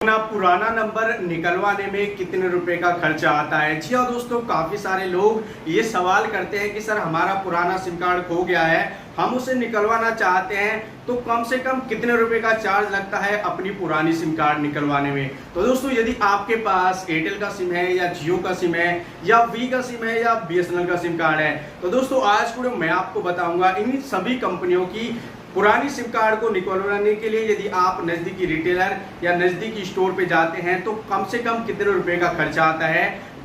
अपना पुराना नंबर निकलवाने में कितने रुपए का खर्चा आता है। जी हाँ दोस्तों, काफी सारे लोग ये सवाल करते हैं कि सर हमारा पुराना सिम कार्ड खो गया है, हम उसे निकलवाना चाहते हैं तो कम से कम कितने रुपए का चार्ज लगता है अपनी पुरानी सिम कार्ड निकलवाने में। तो दोस्तों, यदि आपके पास एयरटेल का सिम है या जियो का सिम है या वी का सिम है या बीएसएनएल का सिम कार्ड है, तो दोस्तों आज को मैं आपको बताऊंगा इन सभी कंपनियों की पुरानी सिम कार्ड को निकलवाने के लिए यदि आप नजदीकी रिटेलर या नजदीकी स्टोर पे जाते हैं तो कम से कम कितने रुपए का खर्चा आता है।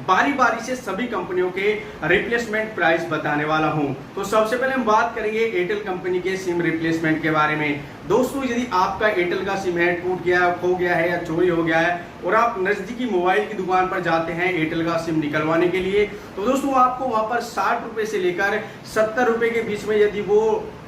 बारी बारी से सभी कंपनियों के रिप्लेसमेंट प्राइस बताने वाला हूं। तो सबसे पहले हम बात करेंगे एयरटेल कंपनी के सिम रिप्लेसमेंट के बारे में। दोस्तों, यदि आपका एयरटेल का सिम है, टूट गया, खो गया है या चोरी हो गया है और आप नजदीकी मोबाइल की दुकान पर जाते हैं एयरटेल का सिम निकलवाने के लिए, तो दोस्तों आपको वहां पर 60 रुपए से लेकर 70 रुपए के बीच में यदि वो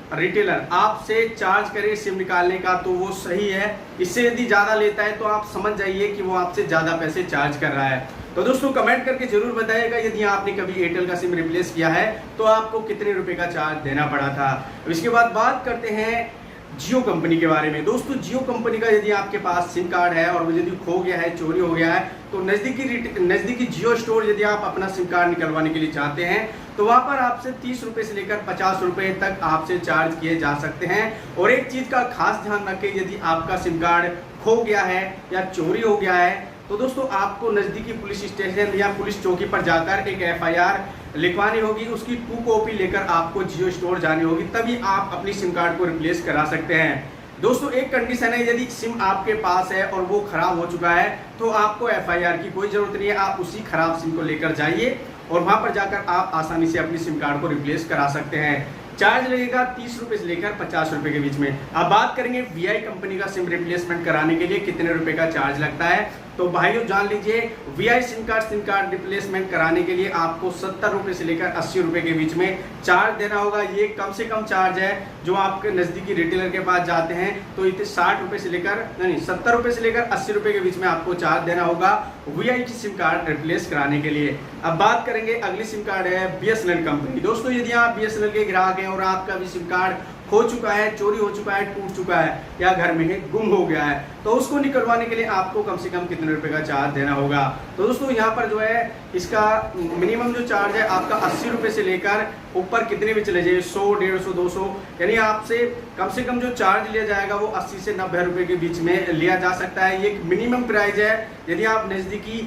रिटेलर आपसे चार्ज करे सिम निकालने का तो वो सही है। इससे यदि ज्यादा लेता है तो आप समझ जाइए कि वो आपसे ज्यादा पैसे चार्ज कर रहा है। तो दोस्तों कमेंट करके जरूर बताइएगा यदि आपने कभी एयरटेल का सिम रिप्लेस किया है तो आपको कितने रुपए का चार्ज देना पड़ा था। इसके बाद बात करते हैं जियो कंपनी के बारे में। दोस्तों, जियो कंपनी का यदि आपके पास सिम कार्ड है और वो यदि खो गया है, चोरी हो गया है, तो नजदीकी जियो स्टोर यदि आप अपना सिम कार्ड निकलवाने के लिए चाहते हैं तो वहां पर आपसे 30 रुपए से लेकर 50 रुपए तक आपसे चार्ज किए जा सकते हैं। और एक चीज का खास ध्यान रखें, यदि आपका सिम कार्ड खो गया है या चोरी हो गया है तो दोस्तों आपको नजदीकी पुलिस स्टेशन या पुलिस चौकी पर जाकर एक एफआईआर लिखवानी होगी। उसकी 2 कॉपी लेकर आपको जियो स्टोर जानी होगी, तभी आप अपनी सिम कार्ड को रिप्लेस करा सकते हैं। दोस्तों, एक कंडीशन है, यदि सिम आपके पास है और वो खराब हो चुका है तो आपको एफआईआर की कोई जरूरत नहीं है। आप उसी खराब सिम को लेकर जाइए और वहां पर जाकर आप आसानी से अपनी सिम कार्ड को रिप्लेस करा सकते हैं। चार्ज लगेगा 30 रुपए से लेकर 50 रुपए के बीच में। अब बात करेंगे वीआई कंपनी का सिम रिप्लेसमेंट कराने के लिए कितने रुपए का चार्ज लगता है। तो भाइयों जान लीजिए, वीआई सिम कार्ड रिप्लेसमेंट कराने के लिए आपको 70 रुपए से लेकर 80 रुपए के बीच में चार्ज देना होगा। ये कम से कम चार्ज है। जो आपके नजदीकी रिटेलर के पास जाते हैं तो इतने 60 रुपए से लेकर 70 रुपए से लेकर 80 रुपए के बीच में आपको चार्ज देना होगा वीआई की सिम कार्ड रिप्लेस कराने के लिए। अब बात करेंगे अगली सिम कार्ड है बीएसएनएल कंपनी। दोस्तों, यदि आप बीएसएनएल के ग्राहक हैं और आपका भी सिम कार्ड खो चुका है, चोरी हो चुका है, टूट चुका है या घर में है गुम हो गया है, तो उसको निकलवाने के लिए आपको कम से कम कितने रुपए का चार्ज देना होगा। तो दोस्तों यहाँ पर जो है इसका मिनिमम जो चार्ज है आपका 80 रुपए से लेकर ऊपर कितने भी चले जाइए 100, 150, 200, यानी आपसे कम से कम जो चार्ज लिया जाएगा वो 80 से 90 रुपए के बीच में लिया जा सकता है। ये मिनिमम प्राइस है यदि आप नजदीकी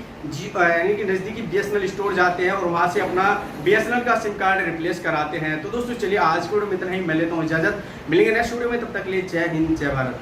यानी कि नजदीकी बीएसएनएल स्टोर जाते हैं और वहां से अपना बीएसएनएल का सिम कार्ड रिप्लेस कराते हैं। तो दोस्तों चलिए आज के वीडियो में इतना ही, मैं लेता हूँ इजाजत। मिलेंगे नेक्स्ट वीडियो में, तब तक के लिए जय हिंद, जय भारत।